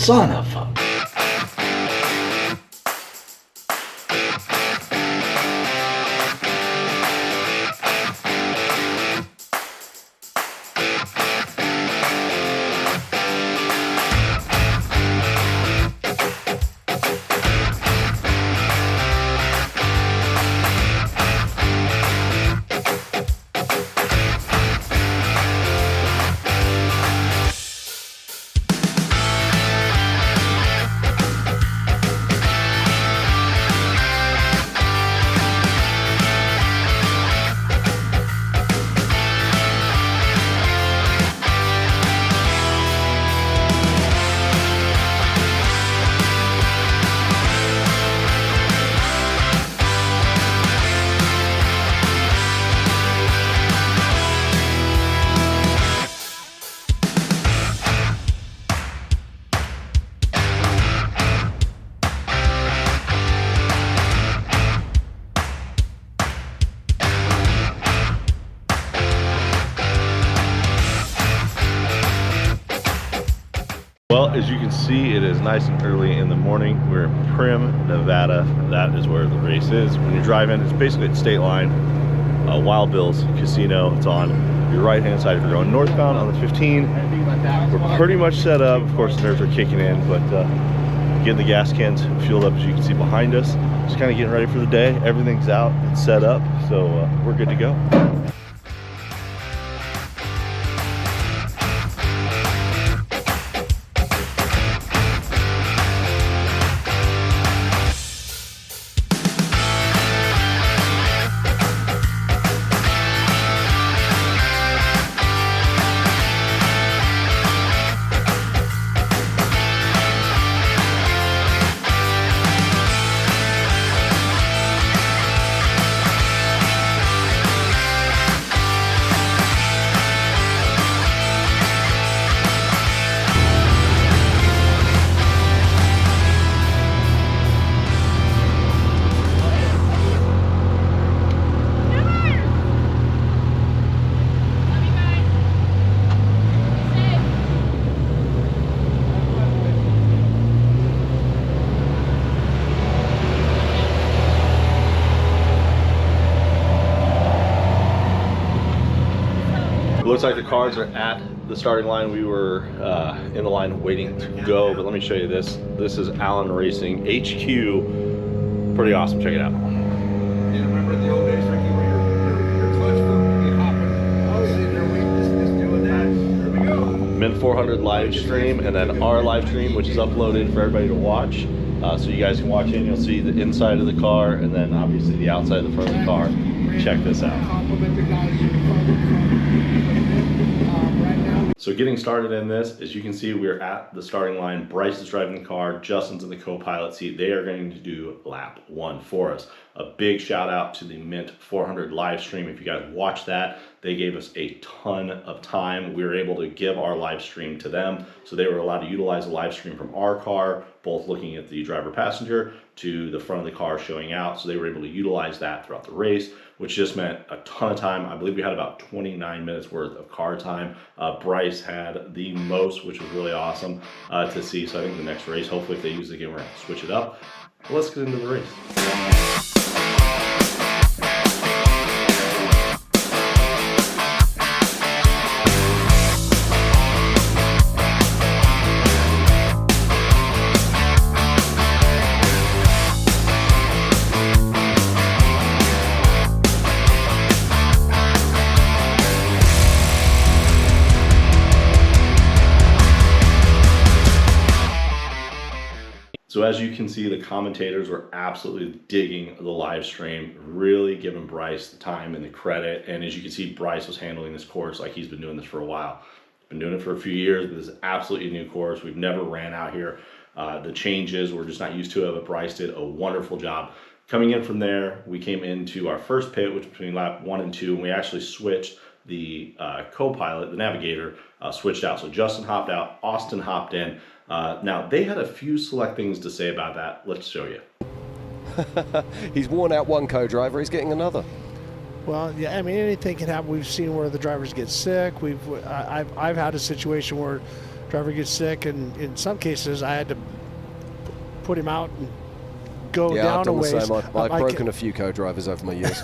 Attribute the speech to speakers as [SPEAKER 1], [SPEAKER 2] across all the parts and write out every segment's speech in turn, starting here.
[SPEAKER 1] Son of a...
[SPEAKER 2] Well, as you can see, it is nice and early in the morning. We're in Primm, Nevada. That is where the race is. When you drive in, it's basically at state line. Wild Bill's Casino. It's on your right-hand side if you're going northbound on the 15. We're pretty much set up. Of course, the nerves are kicking in, but getting the gas cans fueled up, as you can see behind us. Just kind of getting ready for the day. Everything's out. It's set up, so we're good to go. Looks like the cars are at the starting line. We were in the line waiting to go, but let me show you this. This is Allen Racing HQ. Pretty awesome, check it out.
[SPEAKER 3] You remember the old days, Ricky, where your clutch would be hopping? Oh, sitting there waiting, just doing that. There we go.
[SPEAKER 2] Mint 400 live stream, and then our live stream, which is uploaded for everybody to watch. So you guys can watch in, you'll see the inside of the car, and then obviously the outside of the front of the car. Check this out. So getting started in this, as you can see, we're at the starting line. Bryce is driving the car, Justin's in the co-pilot seat. They are going to do lap 1 for us. A big shout out to the Mint 400 live stream. If you guys watch that, they gave us a ton of time. We were able to give our live stream to them, so they were allowed to utilize the live stream from our car, both looking at the driver passenger to the front of the car showing out. So they were able to utilize that throughout the race, which just meant a ton of time. I believe we had about 29 minutes worth of car time. Bryce had the most, which was really awesome to see. So I think the next race, hopefully if they use it again, we're gonna switch it up. But let's get into the race. So as you can see, the commentators were absolutely digging the live stream, really giving Bryce the time and the credit. And as you can see, Bryce was handling this course like he's been doing this for a while. He's been doing it for a few years, but this is absolutely a new course. We've never ran out here. The changes, we're just not used to it, but Bryce did a wonderful job. Coming in from there, we came into our first pit, which was between lap 1 and 2, and we actually switched the co-pilot, the navigator, switched out. So Justin hopped out, Austin hopped in. Now, they had a few select things to say about that. Let's show you.
[SPEAKER 4] He's worn out one co-driver, he's getting another.
[SPEAKER 5] Well, yeah, I mean, anything can happen. We've seen where the drivers get sick. I've had a situation where
[SPEAKER 1] driver gets sick, and in some cases I had to put him out and go
[SPEAKER 4] Yeah,
[SPEAKER 1] down
[SPEAKER 4] I've done
[SPEAKER 1] a
[SPEAKER 4] the
[SPEAKER 1] ways.
[SPEAKER 4] same. I've broken a few co-drivers over my years.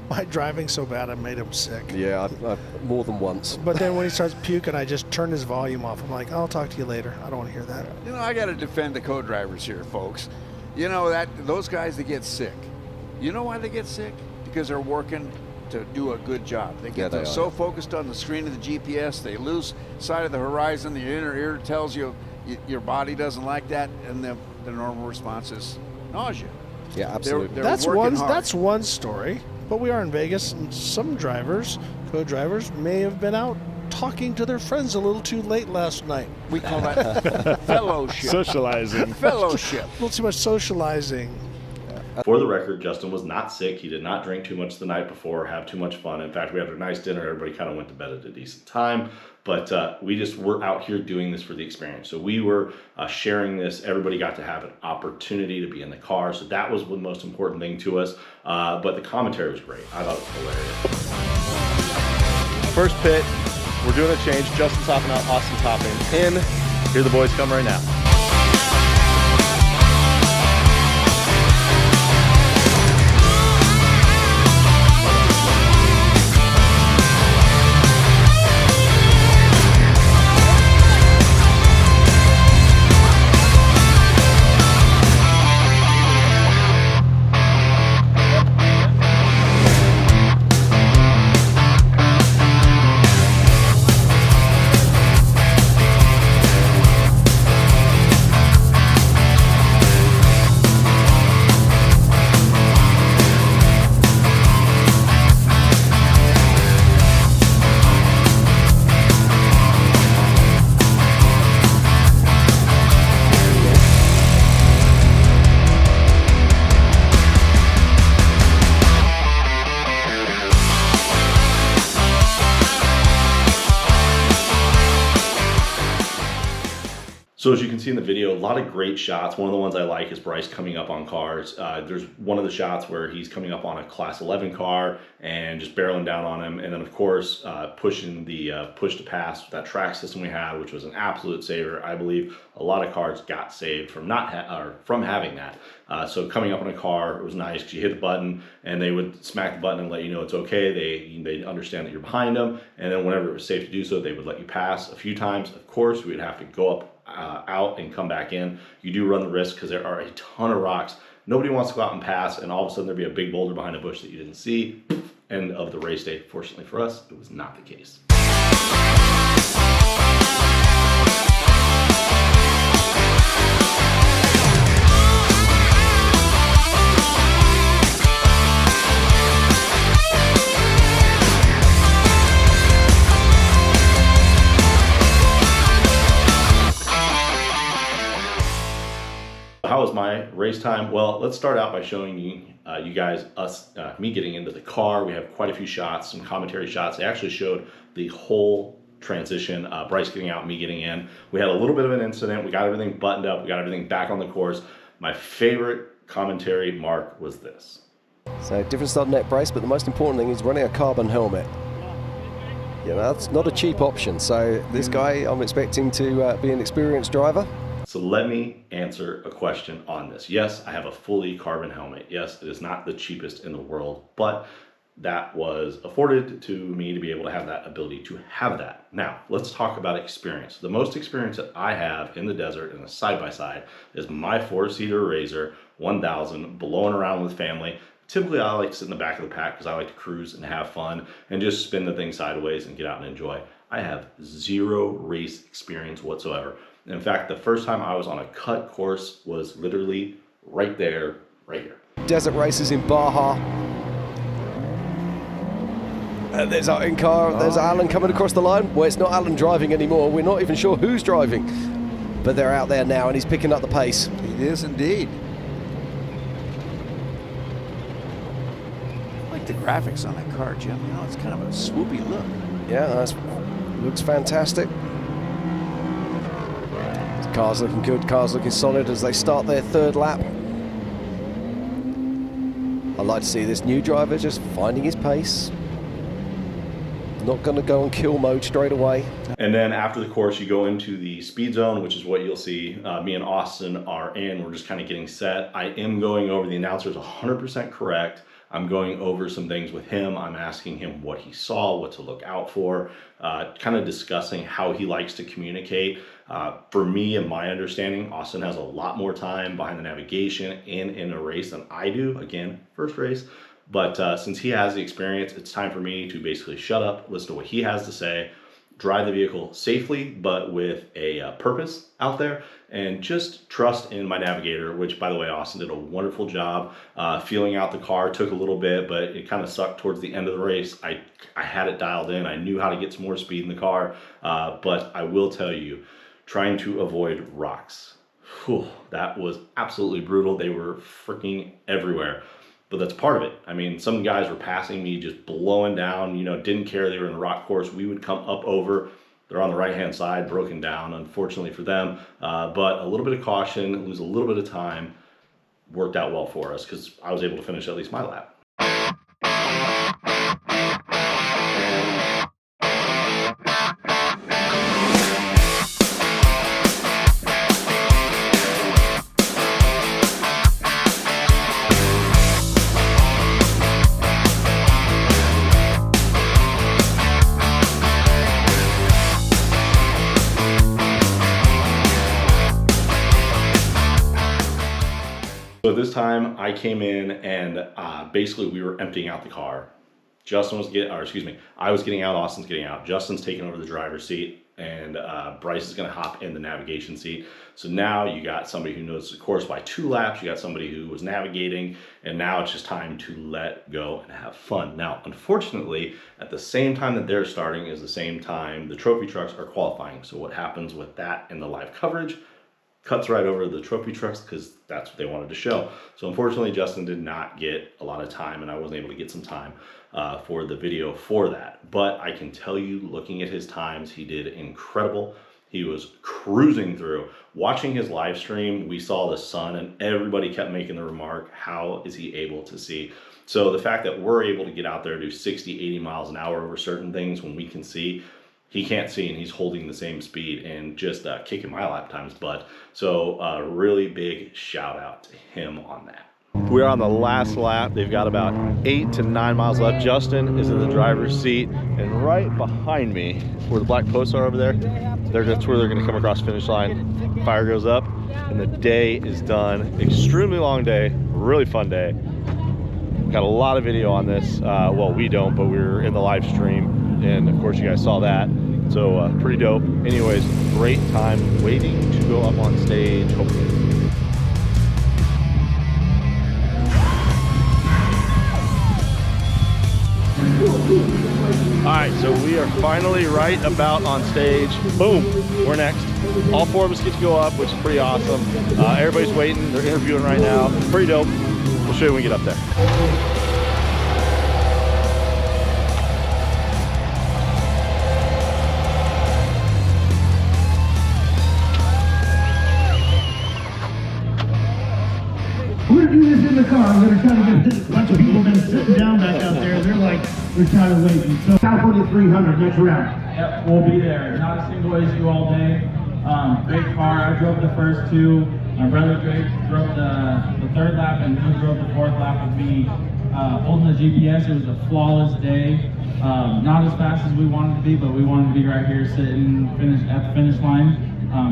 [SPEAKER 1] My driving's so bad I made him sick.
[SPEAKER 4] Yeah, more than once.
[SPEAKER 1] But then when he starts puking, I just turn his volume off. I'm like, I'll talk to you later. I don't want to hear that.
[SPEAKER 3] You know, I got to defend the co-drivers here, folks. You know, that those guys that get sick, you know why they get sick? Because they're working to do a good job. They get so focused on the screen of the GPS, they lose sight of the horizon. The inner ear tells you your body doesn't like that, and the normal response is nausea.
[SPEAKER 4] Yeah, absolutely.
[SPEAKER 1] That's one story. But we are in Vegas, and some drivers, co-drivers, may have been out talking to their friends a little too late last night.
[SPEAKER 3] We call that fellowship.
[SPEAKER 5] Socializing.
[SPEAKER 3] Fellowship.
[SPEAKER 1] A little too much socializing.
[SPEAKER 2] For the record, Justin was not sick. He did not drink too much the night before, have too much fun. In fact, we had a nice dinner. Everybody kind of went to bed at a decent time. But we just were out here doing this for the experience. So we were sharing this. Everybody got to have an opportunity to be in the car. So that was the most important thing to us. But the commentary was great. I thought it was hilarious.
[SPEAKER 5] First pit, we're doing a change. Justin's hopping out, Austin's hopping in. Here the boys come right now.
[SPEAKER 2] So as you can see in the video, a lot of great shots. One of the ones I like is Bryce coming up on cars. There's one of the shots where he's coming up on a Class 11 car and just barreling down on him. And then of course, pushing the push to pass, that track system we had, which was an absolute saver. I believe a lot of cars got saved from from having that. So coming up on a car, it was nice because you hit the button and they would smack the button and let you know it's okay. They understand that you're behind them. And then whenever it was safe to do so, they would let you pass a few times. Of course, we would have to go up out and come back in. You do run the risk because there are a ton of rocks. Nobody wants to go out and pass, and all of a sudden there'd be a big boulder behind a bush that you didn't see. End of the race day. Fortunately for us, it was not the case. How was my race time? Well, let's start out by showing you, you guys, me getting into the car. We have quite a few shots, some commentary shots. They actually showed the whole transition, Bryce getting out, me getting in. We had a little bit of an incident. We got everything buttoned up. We got everything back on the course. My favorite commentary mark was this.
[SPEAKER 4] So different style neck brace, but the most important thing is running a carbon helmet. Yeah, that's not a cheap option. So this guy, I'm expecting to be an experienced driver.
[SPEAKER 2] So let me answer a question on this. Yes, I have a fully carbon helmet. Yes, it is not the cheapest in the world, but that was afforded to me to be able to have that ability to have that. Now, let's talk about experience. The most experience that I have in the desert in a side-by-side is my 4-seater Razor 1000 blowing around with family. Typically, I like to sit in the back of the pack because I like to cruise and have fun and just spin the thing sideways and get out and enjoy. I have zero race experience whatsoever. In fact, the first time I was on a cut course was literally right there, right here.
[SPEAKER 4] Desert races in Baja. There's our in-car, there's Allen coming across the line. Well, it's not Allen driving anymore. We're not even sure who's driving. But they're out there now and he's picking up the pace.
[SPEAKER 3] He is indeed. I like the graphics on that car, Jim. You know, it's kind of a swoopy look.
[SPEAKER 4] Yeah, that looks fantastic. Car's looking good, car's looking solid as they start their third lap. I'd like to see this new driver just finding his pace. Not going to go on kill mode straight away.
[SPEAKER 2] And then after the course, you go into the speed zone, which is what you'll see. Me and Austin are in. We're just kind of getting set. I am going over, the announcer's 100% correct. I'm going over some things with him. I'm asking him what he saw, what to look out for, kind of discussing how he likes to communicate. For me and my understanding, Austin has a lot more time behind the navigation and in a race than I do. Again, first race. But since he has the experience, it's time for me to basically shut up, listen to what he has to say, drive the vehicle safely, but with a purpose out there, and just trust in my navigator, which, by the way, Austin did a wonderful job. Feeling out the car took a little bit, but it kind of sucked towards the end of the race. I had it dialed in. I knew how to get some more speed in the car, but I will tell you, trying to avoid rocks, whew, that was absolutely brutal. They were freaking everywhere. But that's part of it. I mean, some guys were passing me, just blowing down, you know, didn't care they were in the rock course. We would come up over, they're on the right-hand side, broken down, unfortunately for them. But a little bit of caution, lose a little bit of time, worked out well for us because I was able to finish at least my lap. So this time I came in and basically we were emptying out the car. I was getting out, Austin's getting out. Justin's taking over the driver's seat, and Bryce is gonna hop in the navigation seat. So now you got somebody who knows the course by 2 laps, you got somebody who was navigating, and now it's just time to let go and have fun. Now, unfortunately, at the same time that they're starting is the same time the trophy trucks are qualifying. So what happens with that in the live coverage, cuts right over the trophy trucks because that's what they wanted to show. So unfortunately, Justin did not get a lot of time, and I wasn't able to get some time for the video for that. But I can tell you, looking at his times, he did incredible. He was cruising through. Watching his live stream, we saw the sun, and everybody kept making the remark, how is he able to see? So the fact that we're able to get out there and do 60, 80 miles an hour over certain things when we can see, he can't see, and he's holding the same speed and just kicking my lap time's butt. So really big shout out to him on that.
[SPEAKER 5] We're on the last lap. They've got about 8 to 9 miles left. Justin is in the driver's seat, and right behind me, where the black posts are over there, that's where they're gonna come across the finish line. Fire goes up, and the day is done. Extremely long day, really fun day. Got a lot of video on this. Well, we don't, but we're in the live stream. And of course you guys saw that, so pretty dope. Anyways, great time waiting to go up on stage, hopefully. All right, so we are finally right about on stage. Boom, we're next. All 4 of us get to go up, which is pretty awesome. Everybody's waiting, they're interviewing right now. Pretty dope. We'll show you when we get up there.
[SPEAKER 6] We're gonna do this in the car. I'm gonna try to get a bunch of people that are sitting down back out there. They're like, we're trying to wait. So California 300 next round.
[SPEAKER 7] Yep, we'll be there. Not a single issue all day. Great car. I drove the first 2. My brother Drake drove the 3rd lap, and he drove the 4th lap with me. Holding the GPS, it was a flawless day. Not as fast as we wanted to be, but we wanted to be right here sitting at the finish line.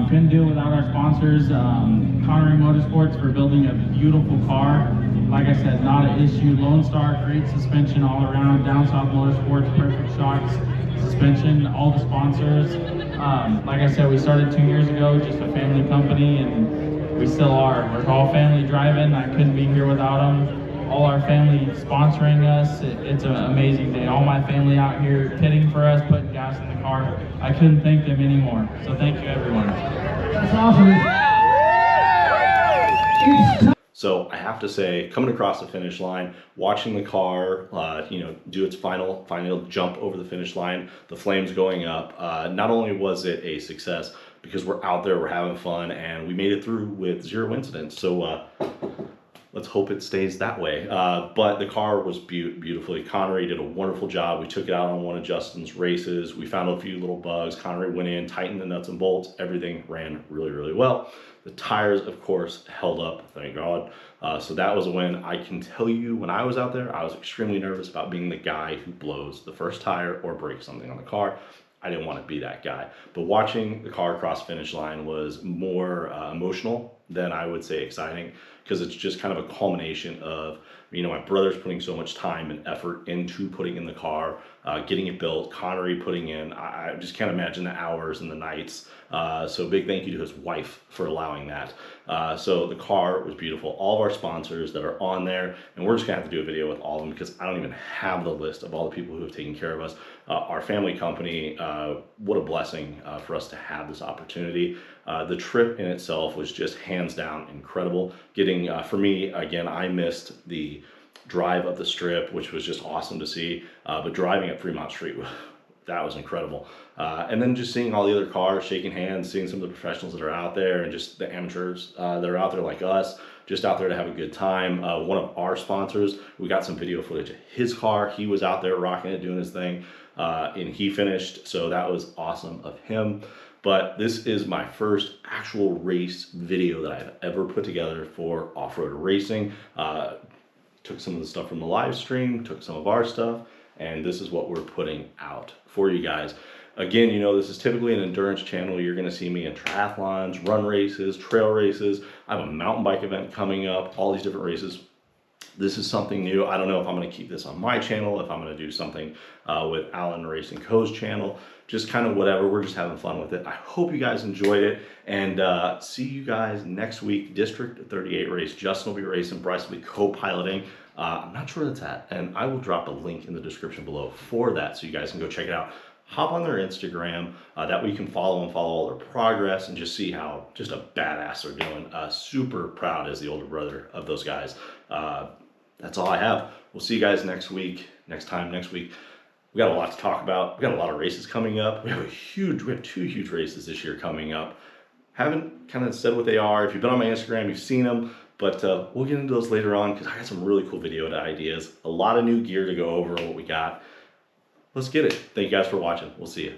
[SPEAKER 7] Couldn't do it without our sponsors, Connery Motorsports, for building a beautiful car. Like I said, not an issue. Lone Star, great suspension all around. Down South Motorsports, perfect shocks, suspension, all the sponsors. Like I said, we started 2 years ago, just a family company, and we still are. We're all family driving. I couldn't be here without them. All our family sponsoring us. It's an amazing day. All my family out here pitting for us, putting gas in the car. I couldn't thank them anymore. So thank you, everyone.
[SPEAKER 6] That's awesome.
[SPEAKER 2] So I have to say, coming across the finish line, watching the car, do its final jump over the finish line, the flames going up. Not only was it a success because we're out there, we're having fun, and we made it through with 0 incidents. So let's hope it stays that way. But the car was beautifully. Connery did a wonderful job. We took it out on one of Justin's races. We found a few little bugs. Connery went in, tightened the nuts and bolts. Everything ran really, really well. The tires, of course, held up, thank God. So that was a win. I can tell you, when I was out there, I was extremely nervous about being the guy who blows the first tire or breaks something on the car. I didn't want to be that guy. But watching the car cross finish line was more emotional than I would say exciting, because it's just kind of a culmination of, you know, my brother's putting so much time and effort into putting in the car, getting it built, Connery putting in, I just can't imagine the hours and the nights. So big thank you to his wife for allowing that. So the car was beautiful. All of our sponsors that are on there, and we're just gonna have to do a video with all of them because I don't even have the list of all the people who have taken care of us. Our family company, what a blessing for us to have this opportunity. The trip in itself was just hands down incredible. Getting, for me, again, I missed the drive up the strip, which was just awesome to see, but driving up Fremont Street, that was incredible. And then just seeing all the other cars, shaking hands, seeing some of the professionals that are out there, and just the amateurs that are out there like us, just out there to have a good time. One of our sponsors, we got some video footage of his car. He was out there rocking it, doing his thing, and he finished, so that was awesome of him. But this is my first actual race video that I've ever put together for off-road racing. Took some of the stuff from the live stream, took some of our stuff, and this is what we're putting out for you guys. Again, you know, this is typically an endurance channel. You're gonna see me in triathlons, run races, trail races. I have a mountain bike event coming up, all these different races. This is something new. I don't know if I'm gonna keep this on my channel, if I'm gonna do something with Allen Racing Co.'s channel, just kind of whatever. We're just having fun with it. I hope you guys enjoyed it, and see you guys next week. District 38 race. Justin will be racing, Bryce will be co-piloting. I'm not sure where that's at, and I will drop a link in the description below for that so you guys can go check it out. Hop on their Instagram, that way you can follow all their progress and just see how just a badass they're doing. Super proud as the older brother of those guys. That's all I have. We'll see you guys next week, next week. We got a lot to talk about. We got a lot of races coming up. We have two huge races this year coming up. Haven't kind of said what they are. If you've been on my Instagram, you've seen them, but we'll get into those later on because I got some really cool video ideas. A lot of new gear to go over what we got. Let's get it. Thank you guys for watching. We'll see you.